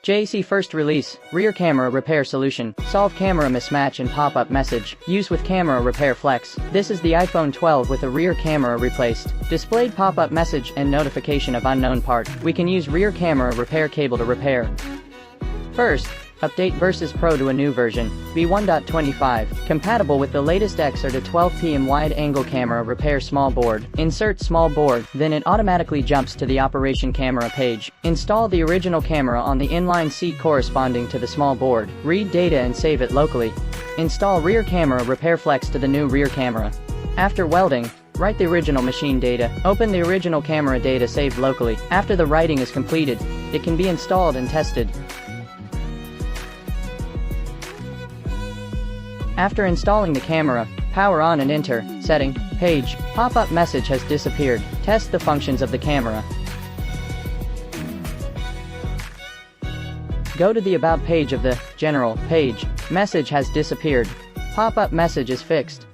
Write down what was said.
JCID first release, rear camera repair solution, solve camera mismatch and pop-up message, use with camera repair flex. This is the iPhone 12 with a rear camera replaced, displayed pop-up message and notification of unknown part. We can use rear camera repair cable to repair. First, update versus Pro to a new version, v1.25, compatible with the latest X or to 12pm wide-angle camera repair small board. Insert small board, then it automatically jumps to the operation camera page. Install the original camera on the inline seat corresponding to the small board. Read data and save it locally. Install rear camera repair flex to the new rear camera. After welding, write the original machine data. Open the original camera data saved locally. After the writing is completed, it can be installed and tested. After installing the camera, power on and enter, setting, page, pop-up message has disappeared. Test the functions of the camera. Go to the About page of the General page. Message has disappeared. Pop-up message is fixed.